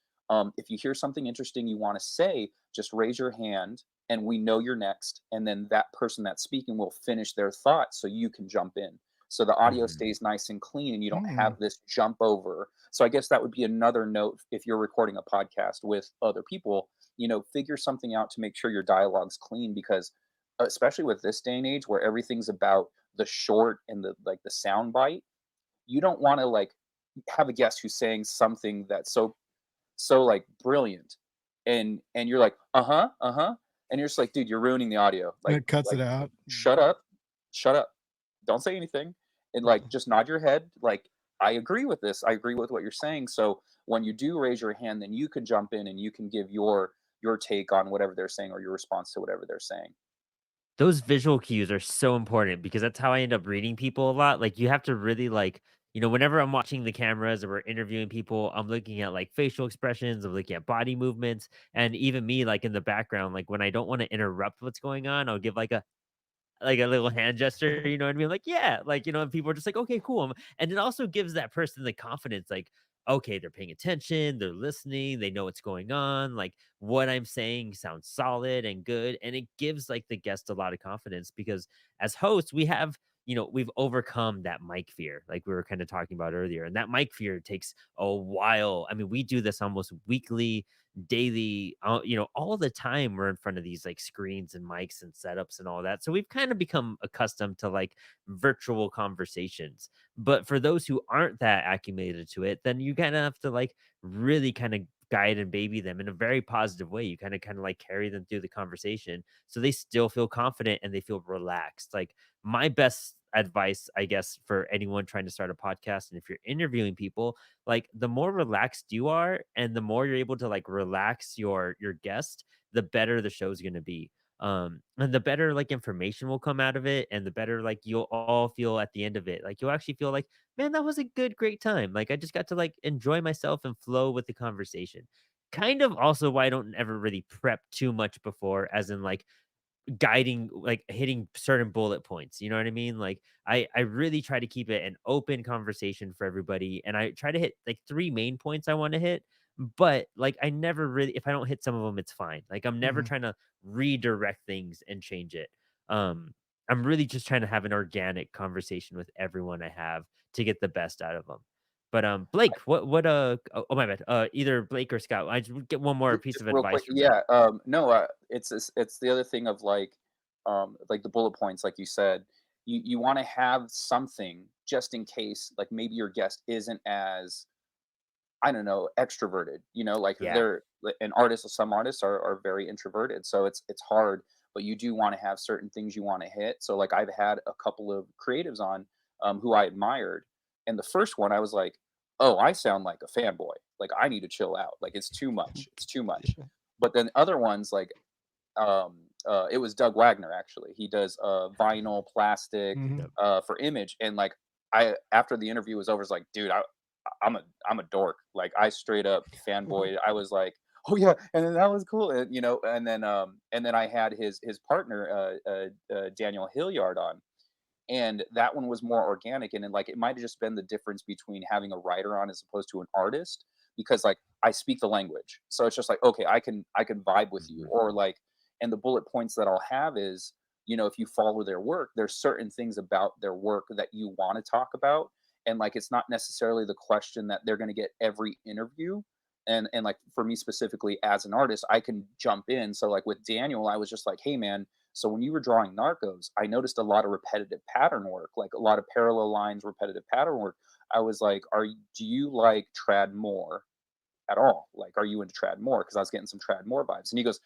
if you hear something interesting you want to say, just raise your hand, and we know you're next. And then that person that's speaking will finish their thought, so you can jump in. So the audio Mhm. stays nice and clean, and you don't Mm. have this jump over. So I guess that would be another note if you're recording a podcast with other people. Figure something out to make sure your dialogue's clean, because especially with this day and age where everything's about the short and the sound bite, you don't want to like have a guest who's saying something that's so like brilliant, and you're like, uh-huh, uh-huh, and you're just like, dude, you're ruining the audio. And like it cuts like it out. shut up, shut up, don't say anything, and like just nod your head like, I agree with this, I agree with what you're saying. So when you do raise your hand, then you can jump in and you can give your take on whatever they're saying, or your response to whatever they're saying. Those visual cues are so important because that's how I end up reading people a lot. Like you have to really like, whenever I'm watching the cameras or we're interviewing people, I'm looking at like facial expressions, I'm looking at body movements, and even me like in the background, like when I don't want to interrupt what's going on, I'll give like a little hand gesture, you know what I mean? Like, yeah, like, and people are just like, okay, cool. And it also gives that person the confidence, like, okay, they're paying attention, they're listening, they know what's going on. Like, what I'm saying sounds solid and good. And it gives like the guest a lot of confidence because as hosts, we've overcome that mic fear, like we were kind of talking about earlier. And that mic fear takes a while. I mean, we do this almost weekly, daily, all the time we're in front of these like screens and mics and setups and all that. So we've kind of become accustomed to like virtual conversations. But for those who aren't that acclimated to it, then you kind of have to like really kind of guide and baby them in a very positive way. You kind of like carry them through the conversation so they still feel confident and they feel relaxed. Like my best advice, I guess, for anyone trying to start a podcast, and if you're interviewing people, like the more relaxed you are and the more you're able to like relax your guest, the better the show's going to be. And the better like information will come out of it, and the better like you'll all feel at the end of it. Like you'll actually feel like, man, that was a great time. Like I just got to like enjoy myself and flow with the conversation. Kind of also why I don't ever really prep too much before, as in like guiding, like hitting certain bullet points. You know what I mean? Like I really try to keep it an open conversation for everybody, and I try to hit like 3 main points I want to hit. But like I never really, if I don't hit some of them, it's fine. Like I'm never Mhm. trying to redirect things and change it. I'm really just trying to have an organic conversation with everyone I have to get the best out of them. But Blake, what oh my bad. Either Blake or Scott. I just get one more piece Just of real advice quick, from them. yeah. No, it's the other thing of like the bullet points, like you said. You want to have something just in case, like maybe your guest isn't as, I don't know, extroverted. Like Yeah. they're an artist. Some artists are very introverted, so it's hard. But you do want to have certain things you want to hit. So like I've had a couple of creatives on, who I admired, and the first one I was like, oh, I sound like a fanboy. Like I need to chill out. Like it's too much. It's too much. But then other ones like, it was Doug Wagner actually. He does vinyl, plastic, Mhm. for Image, and like I after the interview was over, was like, dude, I'm a dork. Like I straight up fanboy. I was like, oh yeah, and then that was cool, and then I had his partner, Daniel Hilliard on, and that one was more organic, and then like it might have just been the difference between having a writer on as opposed to an artist, because like I speak the language, so it's just like, okay, I can vibe with you, Mhm. or like, and the bullet points that I'll have is, if you follow their work, there's certain things about their work that you want to talk about, and like it's not necessarily the question that they're going to get every interview, and like for me specifically as an artist, I can jump in. So like with Daniel, I was just like, hey man, so when you were drawing Narcos, I noticed a lot of repetitive pattern work, like a lot of parallel lines, repetitive pattern work. I was like, do you like trad more at all? Like, are you into trad more? Because I was getting some trad more vibes. And he goes,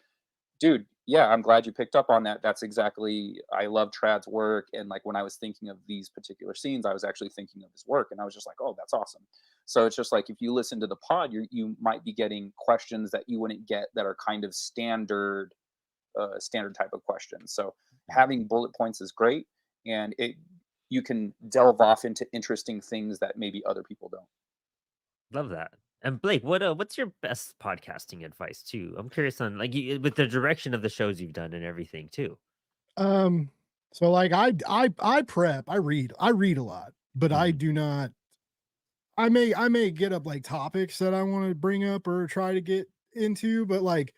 dude, yeah, I'm glad you picked up on that. That's exactly, I love Trad's work. And like when I was thinking of these particular scenes, I was actually thinking of his work. And I was just like, oh, that's awesome. So it's just like if you listen to the pod, you might be getting questions that you wouldn't get that are kind of standard type of questions. So Mhm. having bullet points is great, and it you can delve off into interesting things that maybe other people don't. Love that. And Blake, what's your best podcasting advice too? I'm curious on like with the direction of the shows you've done and everything too. Um, so like I prep, I read a lot, but I Mhm. do not. I may get up like topics that I want to bring up or try to get into, but like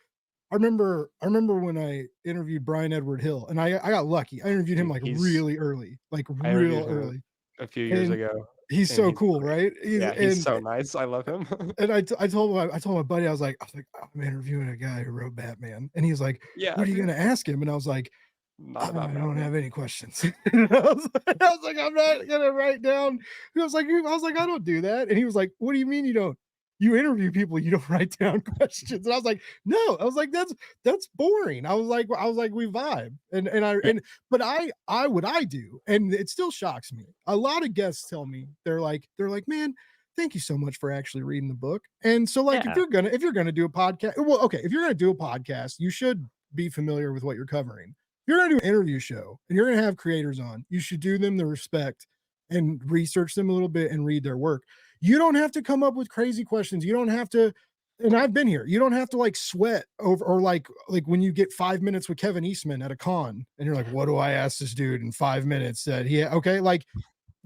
I remember when I interviewed Brian Edward Hill, and I got lucky. I interviewed him like He's really early, like I interviewed real him early, a few years and ago, he's and so he's cool, great. right? He's Yeah, he's so nice. I love him. and I told my buddy, I was like, I'm interviewing a guy who wrote Batman, and he's like, Yeah, what are you dude, gonna ask him? And I was like, not I about don't Batman. have any questions. I was like, I'm not gonna write down. I was like, I don't do that. And he was like, what do you mean you don't? You interview people, you don't write down questions. And I was like, no. I was like, that's boring. I was like, we vibe. Yeah. But what I do, and it still shocks me. A lot of guests tell me they're like, man, thank you so much for actually reading the book. And so, like, if Yeah. you're gonna do a podcast, well, okay, if you're gonna do a podcast, you should be familiar with what you're covering. If you're gonna do an interview show and you're gonna have creators on, you should do them the respect and research them a little bit and read their work. You don't have to come up with crazy questions. You don't have to, and I've been here. You don't have to like sweat over or like when you get 5 minutes with Kevin Eastman at a con and you're like, what do I ask this dude in 5 minutes? That he okay, like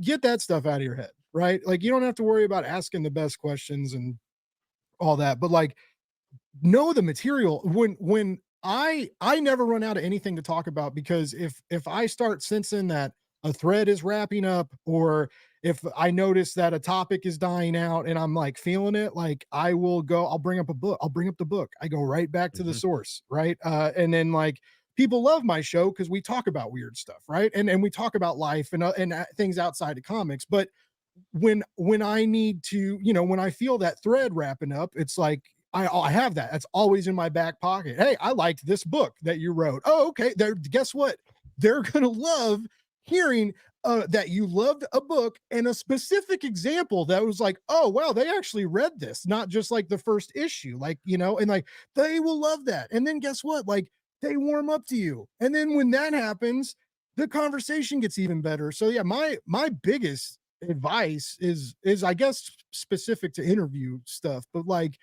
get that stuff out of your head, right? Like you don't have to worry about asking the best questions and all that, but like know the material. When I never run out of anything to talk about, because if I start sensing that a thread is wrapping up, or if I notice that a topic is dying out and I'm like feeling it, like I'll bring up a book, I'll bring up the book, I go right back to the Mhm. source, right? And then like people love my show because we talk about weird stuff, right? And we talk about life and things outside of comics. But when I need to, when I feel that thread wrapping up, it's like I have that. That's always in my back pocket. Hey, I liked this book that you wrote. Oh, okay. Guess what? They're gonna love hearing that you loved a book and a specific example that was like, oh wow, they actually read this, not just like the first issue, like, you know, and like they will love that. And then guess what? Like they warm up to you. And then when that happens, the conversation gets even better. So yeah, my biggest advice is I guess specific to interview stuff, but like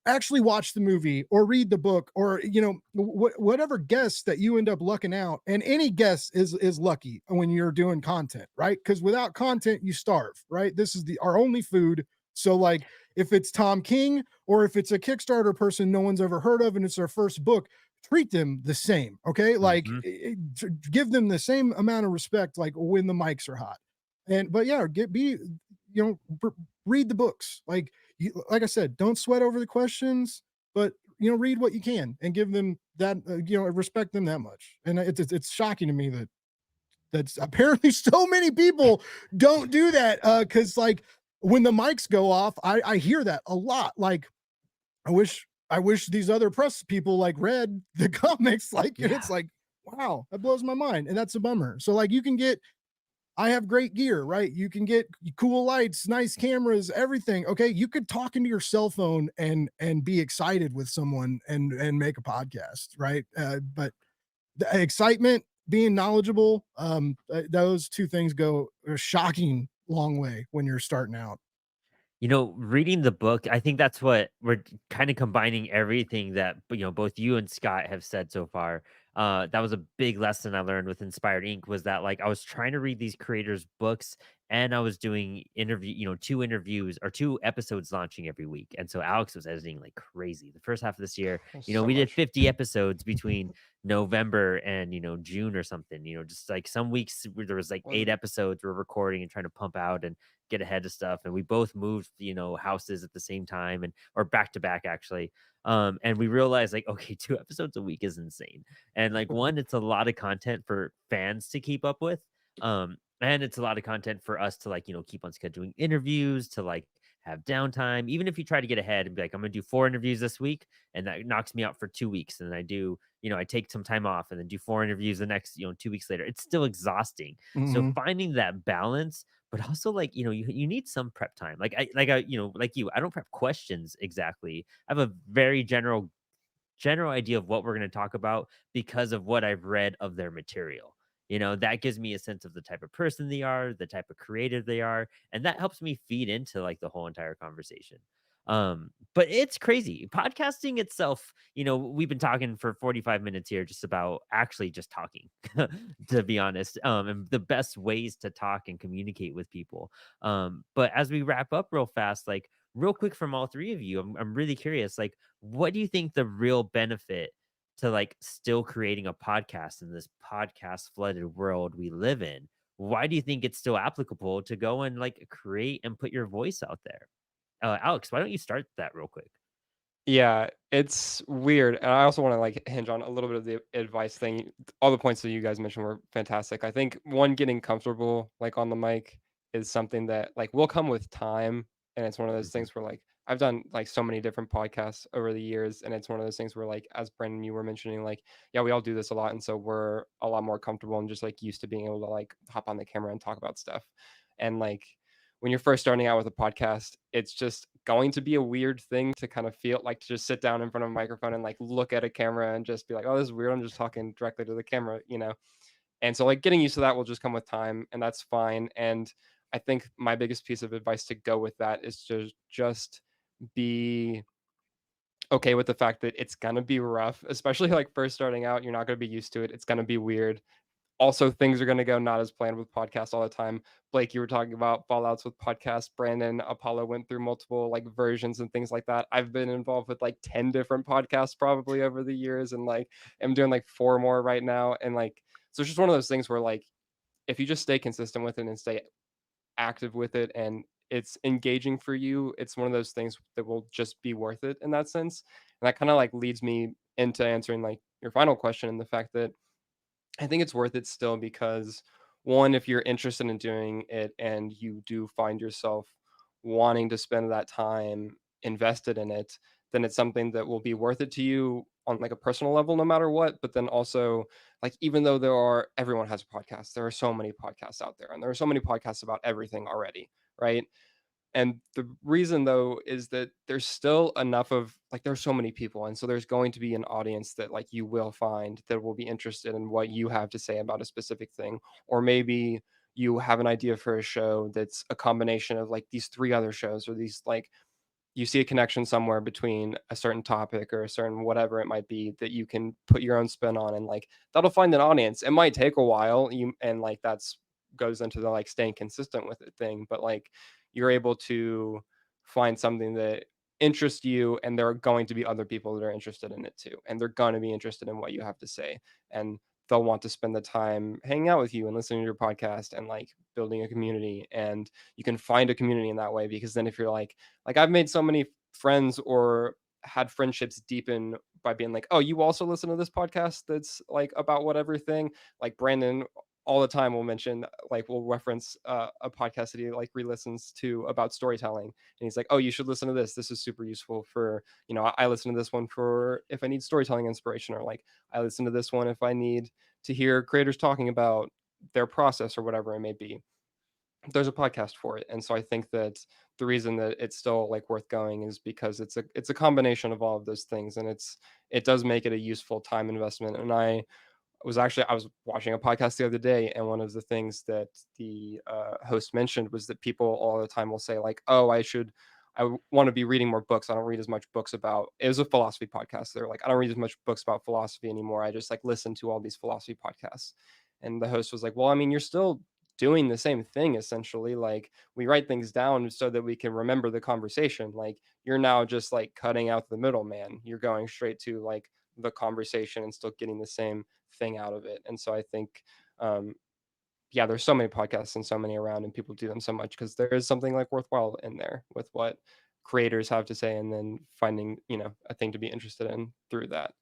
actually watch the movie or read the book, or you know, whatever guest that you end up lucking out. And any guest is lucky when you're doing content, right? Because without content you starve, right? This is our only food. So like if it's Tom King or if it's a Kickstarter person no one's ever heard of and it's their first book, treat them the same. Okay, like give them the same amount of respect, like when the mics are hot. And but yeah, you know, read the books. Like I said, don't sweat over the questions, but you know, read what you can and give them that, you know, respect them that much. And it's shocking to me that that's apparently so many people don't do that. Cause like when the mics go off, I hear that a lot. Like I wish these other press people like read the comics, like, and it's like, wow, that blows my mind. And that's a bummer. So like I have great gear, right? You can get cool lights, nice cameras, everything. Okay, you could talk into your cell phone and be excited with someone and make a podcast, right? But the excitement, being knowledgeable, those two things go a shocking long way when you're starting out. You know, reading the book, I think that's what we're kind of combining everything that, you know, both you and Scott have said so far. That was a big lesson I learned with Inspired Inc. was that like I was trying to read these creators' books and I was doing two interviews or two episodes launching every week. And so Alex was editing like crazy. The first half of this year, So we did much. 50 episodes between November and June or something. Just like some weeks where there was like Was 8 it? episodes we're recording and trying to pump out and get ahead of stuff. And we both moved houses at the same time, and or back to back actually. And we realized like, okay, 2 episodes a week is insane. And like one, it's a lot of content for fans to keep up with. And it's a lot of content for us to like keep on scheduling interviews, to like have downtime. Even if you try to get ahead and be like, I'm gonna do 4 interviews this week, and that knocks me out for 2 weeks, and then I do I take some time off and then do 4 interviews the next 2 weeks later. It's still exhausting. So Mhm. finding that balance, but also like you need some prep time. Like you, I don't prep questions exactly. I have a very general idea of what we're going to talk about because of what I've read of their material. That gives me a sense of the type of person they are, the type of creative they are, and that helps me feed into like the whole entire conversation. But it's crazy. Podcasting itself, we've been talking for 45 minutes here just about actually just talking, to be honest, and the best ways to talk and communicate with people. But as we wrap up real fast, like real quick from all three of you, I'm really curious, like, what do you think the real benefit to like still creating a podcast in this podcast flooded world we live in? Why do you think it's still applicable to go and like create and put your voice out there? Alex, why don't you start that real quick? Yeah, it's weird. And I also want to like hinge on a little bit of the advice thing. All the points that you guys mentioned were fantastic. I think one, getting comfortable like on the mic is something that like will come with time. And it's one of those Mhm. things where like I've done like so many different podcasts over the years. And it's one of those things where like, as Brandon, you were mentioning, like, yeah, we all do this a lot. And so we're a lot more comfortable and just like used to being able to like hop on the camera and talk about stuff. And like when you're first starting out with a podcast, it's just going to be a weird thing to kind of feel like, to just sit down in front of a microphone and like look at a camera and just be like, oh, this is weird. I'm just talking directly to the camera. And so like getting used to that will just come with time, and that's fine. And I think my biggest piece of advice to go with that is to just be okay with the fact that it's going to be rough, especially like first starting out. You're not going to be used to it. It's going to be weird. Also, things are going to go not as planned with podcasts all the time. Blake, you were talking about fallouts with podcasts. Brandon, Apollo went through multiple like versions and things like that. I've been involved with like 10 different podcasts probably over the years, and like I'm doing like 4 more right now. And like, so it's just one of those things where like, if you just stay consistent with it and stay active with it and it's engaging for you, it's one of those things that will just be worth it in that sense. And that kind of like leads me into answering like your final question, and the fact that I think it's worth it still because, one, if you're interested in doing it and you do find yourself wanting to spend that time invested in it, then it's something that will be worth it to you on like a personal level no matter what, but then also like even though everyone has a podcast, there are so many podcasts out there and there are so many podcasts about everything already, right? And the reason though is that there's still enough of like there's so many people, and so there's going to be an audience that like you will find that will be interested in what you have to say about a specific thing. Or maybe you have an idea for a show that's a combination of like these three other shows, or these like you see a connection somewhere between a certain topic or a certain whatever it might be that you can put your own spin on, and like that'll find an audience. It might take a while, and like that's goes into the like staying consistent with it thing, but like you're able to find something that interests you, and there are going to be other people that are interested in it too, and they're going to be interested in what you have to say, and they'll want to spend the time hanging out with you and listening to your podcast and like building a community. And you can find a community in that way, because then if you're like I've made so many friends or had friendships deepen by being like, oh, you also listen to this podcast that's like about whatever thing. Like Brandon all the time will mention, like we'll reference a podcast that he like re-listens to about storytelling, and he's like, oh, you should listen to this. This is super useful for, I listen to this one for if I need storytelling inspiration, or like I listen to this one if I need to hear creators talking about their process or whatever it may be. There's a podcast for it. And so I think that the reason that it's still like worth going is because it's a combination of all of those things, and it does make it a useful time investment. And I was watching a podcast the other day, and one of the things that the host mentioned was that people all the time will say like, oh, I want to be reading more books. I don't read as much books about, it was a philosophy podcast. They're like, I don't read as much books about philosophy anymore. I just like listen to all these philosophy podcasts. And the host was like, well, I mean, you're still doing the same thing essentially. Like we write things down so that we can remember the conversation. Like you're now just like cutting out the middleman. You're going straight to like the conversation and still getting the same thing out of it. And so I think yeah, there's so many podcasts and so many around, and people do them so much because there is something like worthwhile in there with what creators have to say, and then finding a thing to be interested in through that.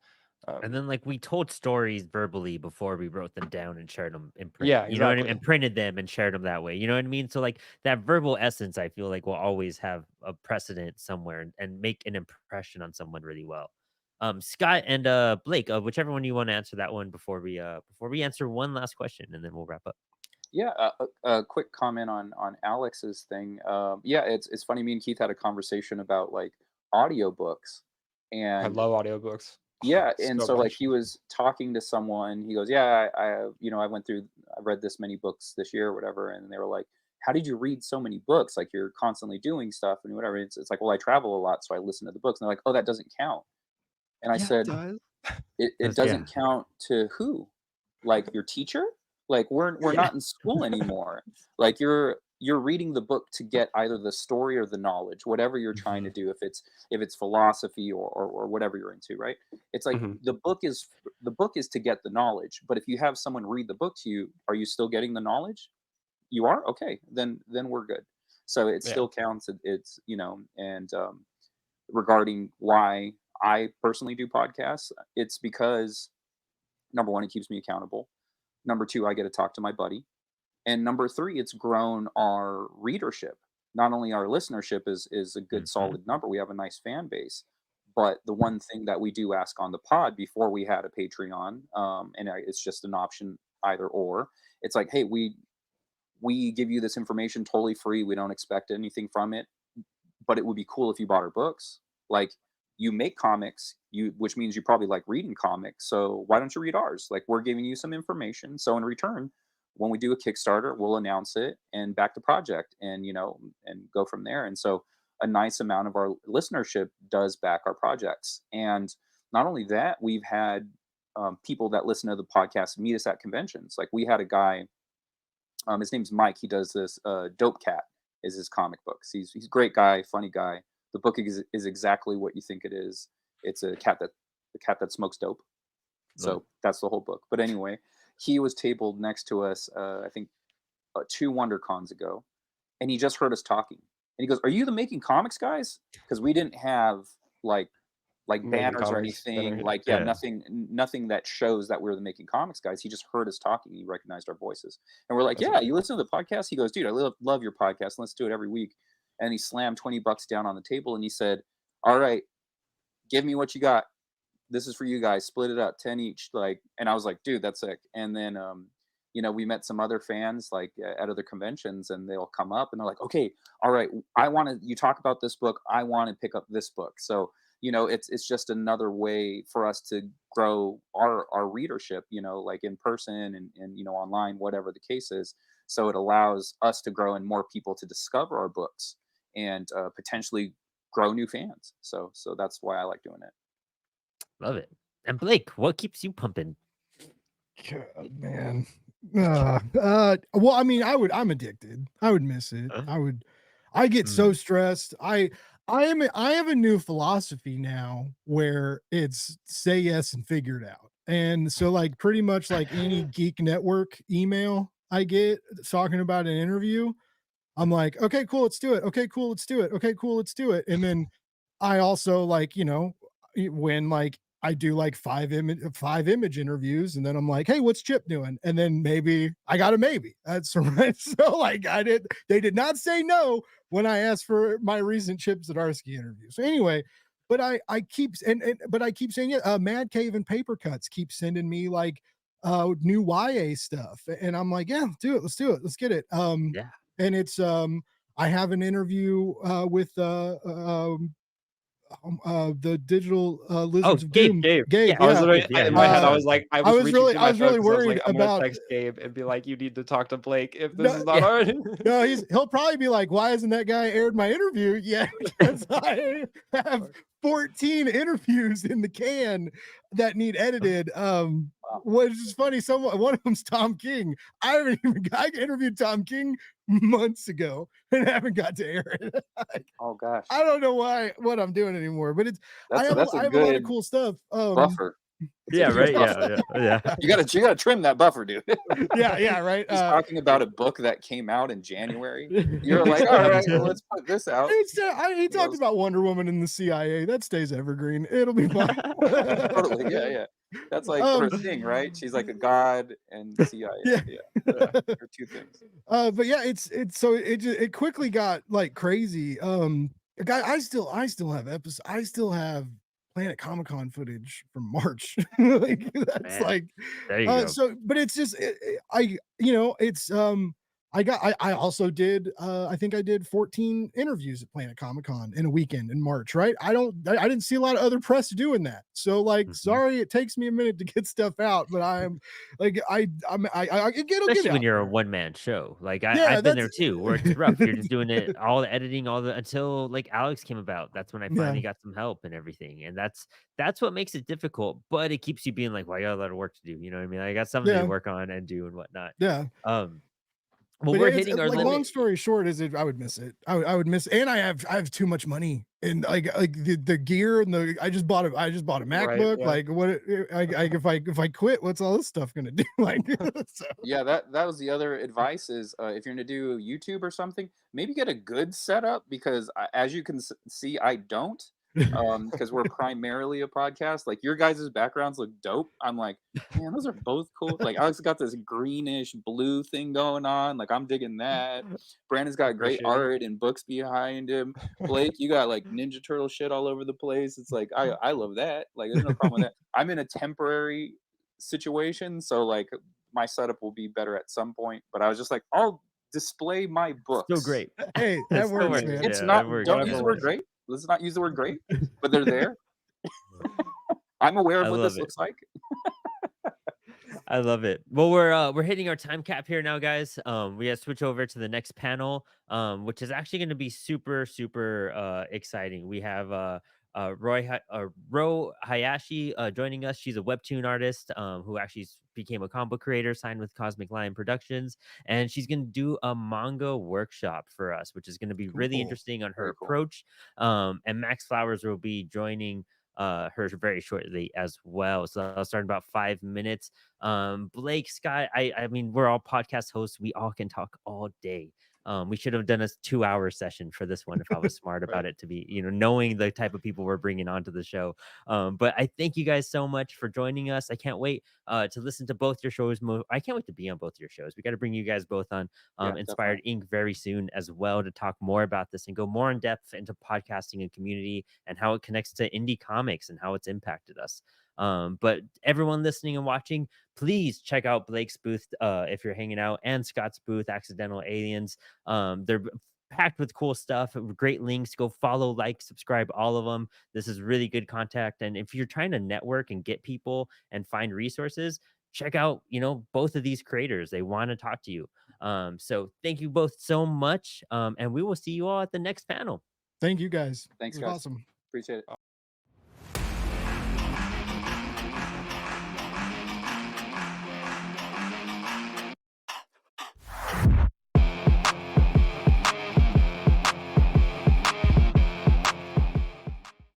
And then like we told stories verbally before we wrote them down and shared them in print. Yeah, You know what I mean? exactly. And printed them and shared them that way. You know what I mean? So like that verbal essence, I feel like will always have a precedent somewhere and make an impression on someone really well. Scott and Blake, whichever one you want to answer that one before we answer one last question, and then we'll wrap up. Yeah, a quick comment on Alex's thing. Yeah, it's funny. Me and Keith had a conversation about like audiobooks, I and love audiobooks. yeah, and So so like much. he was talking to someone. He goes, "Yeah, I read this many books this year or whatever." And they were like, "How did you read so many books? Like you're constantly doing stuff and whatever." It's like, "Well, I travel a lot, so I listen to the books." And they're like, "Oh, that doesn't count." And I Yeah, it said, does. it Yeah. doesn't count to who? Like your teacher? Like we're Yeah. not in school anymore. Like you're reading the book to get either the story or the knowledge, whatever you're trying to Mhm. do. If it's philosophy or whatever you're into, right? It's like Mhm. the book is to get the knowledge. But if you have someone read the book to you, are you still getting the knowledge? You are? Okay, then we're good. So it Yeah. still counts. It's and regarding why I personally do podcasts, it's because number one, it keeps me accountable. Number two, I get to talk to my buddy. And number three, it's grown our readership. Not only our listenership is a good Mhm. solid number. We have a nice fan base. But the one thing that we do ask on the pod before we had a Patreon, it's just an option either or. It's like, hey, we give you this information totally free. We don't expect anything from it, but it would be cool if you bought our books. Like you make comics, which means you probably like reading comics. So why don't you read ours? Like we're giving you some information. So in return, when we do a Kickstarter, we'll announce it and back the project and go from there. And so a nice amount of our listenership does back our projects. And not only that, we've had people that listen to the podcast meet us at conventions. Like we had a guy, his name's Mike. He does this. Dope Cat is his comic books. He's a great guy, funny guy. The book is exactly what you think it is. It's a cat that smokes dope. Love it. So that's the whole book. But anyway, he was tabled next to us. I think 2 WonderCons ago, and he just heard us talking. And he goes, "Are you the Making Comics guys?" Because we didn't have like Making banners or comics anything. better. Like yeah, Yeah. nothing that shows that we're the Making Comics guys. He just heard us talking. He recognized our voices, and we're like, That's "Yeah, really you cool. listen to the podcast?" He goes, "Dude, I love your podcast. Let's do it every week." And he slammed $20 down on the table and he said, "All right, give me what you got." this is for you guys, split it up 10 each, like, and I was like, dude, that's sick. And then we met some other fans like at other conventions, and they'll come up and they're like, okay, all right, I want to, you talk about this book, I want to pick up this book. So it's just another way for us to grow our readership, like in person and online, whatever the case is. So it allows us to grow and more people to discover our books and potentially grow new fans. So that's why I like doing it. Love it. And Blake, what keeps you pumping? God, man. Well, I mean, I'm addicted. I would miss it. I get so stressed. I have a new philosophy now where it's say yes and figure it out. And so like pretty much like any Geek Network email I get talking about an interview, I'm like, okay, cool, let's do it. Okay, cool, let's do it. Okay, cool, let's do it. And then I also like, when like I do like five image interviews, and then I'm like, hey, what's Chip doing? And then maybe I got a maybe. That's right. So like they did not say no when I asked for my recent Chip Zdarsky interview. So anyway, but I keep but I keep saying it. Mad Cave and Paper Cuts keep sending me like new YA stuff. And I'm like, yeah, do it, let's do it, let's get it. Yeah. And it's I have an interview with the digital Lizards of Doom. Gabe. Gabe, Yeah, I was yeah. literally Yeah, in my head. I yeah. was like, I I was was reaching really- through I my was phone really 'cause I was worried like, I'm gonna about- text Gabe and be like, you need to talk to Blake if No, this is not already. No, he'll probably be like, why hasn't that guy aired my interview yet? Because I have 14 interviews in the can that need edited. Which is funny. One of them's Tom King. I interviewed Tom King months ago and haven't got to air it. Oh gosh, I don't know what I'm doing anymore, but I have that's a a lot of good cool stuff. buffer. It's a Yeah, good right. buffer. Yeah. You gotta trim that buffer, dude. yeah, right. He's talking about a book that came out in January. You're like, all right, well, let's put this out. He talked about Wonder Woman in the CIA. That stays evergreen. It'll be fine. Totally, yeah. That's like her thing, right? She's like a god and CIA. Yeah. They're two things. But yeah, it quickly got like crazy. Guy, I still have episodes. I still have Planet Comic Con footage from March. Like that's Man, like there you go. so, but it's just I also did I think I did 14 interviews at Planet Comic Con in a weekend in March, right? I didn't see a lot of other press doing that. So like sorry it takes me a minute to get stuff out, but I'm like it'll Especially get when out you're a there. one-man show. Like Yeah, I've been there that's- too, where it's rough. You're just doing it, all the editing, until like Alex came about. That's when I finally got some help and everything. And that's what makes it difficult, but it keeps you being like, well, I got a lot of work to do. You know what I mean? I got something to work on and do and whatnot. Yeah. Well, But we're it's, hitting our like limit. long story short is I would miss it. I would miss, and I have too much money and like the gear and I just bought a MacBook. yeah. Like what if I quit, what's all this stuff gonna do? Like so. Yeah, that was the other advice is if you're gonna do YouTube or something, maybe get a good setup because as you can see, I don't. Because we're primarily a podcast. Like your guys' backgrounds look dope. I'm like, man, those are both cool. Like Alex got this greenish blue thing going on. Like I'm digging that. Brandon's got great Appreciate it. art and books behind him. Blake, you got like Ninja Turtle shit all over the place. It's like I love that. Like there's no problem with that. I'm in a temporary situation, so like my setup will be better at some point. But I was just like, I'll display my books. Still great. Hey, that Still works, works. man. It's Yeah, not. that works. Don't use the word great. Let's not use the word great, but they're there. I'm aware of I what love this it. looks like. I love it. Well, we're hitting our time cap here now, guys. We gotta switch over to the next panel, which is actually going to be super exciting. We have Ro Hayashi joining us. She's a webtoon artist who actually became a comic book creator, signed with Cosmic Lion Productions, and she's going to do a manga workshop for us, which is going to be really Cool. interesting on her Very cool. approach. And Max Flowers will be joining her very shortly as well. So I'll start in about 5 minutes. Blake, Skye, I mean, we're all podcast hosts. We all can talk all day. We should have done a 2-hour session for this one if I was smart about Right. it, to be, knowing the type of people we're bringing onto the show. But I thank you guys so much for joining us. I can't wait to listen to both your shows. I can't wait to be on both your shows. We got to bring you guys both on Yeah, Inspired Inc. very soon as well, to talk more about this and go more in depth into podcasting and community and how it connects to indie comics and how it's impacted us. But everyone listening and watching, please check out Blake's booth if you're hanging out, and Scott's booth, Accidental Aliens. They're packed with cool stuff, great links. Go follow, like, subscribe, all of them. This is really good contact. And if you're trying to network and get people and find resources, check out, both of these creators. They want to talk to you. So thank you both so much. And we will see you all at the next panel. Thank you guys. Thanks, It was guys. awesome. Appreciate it.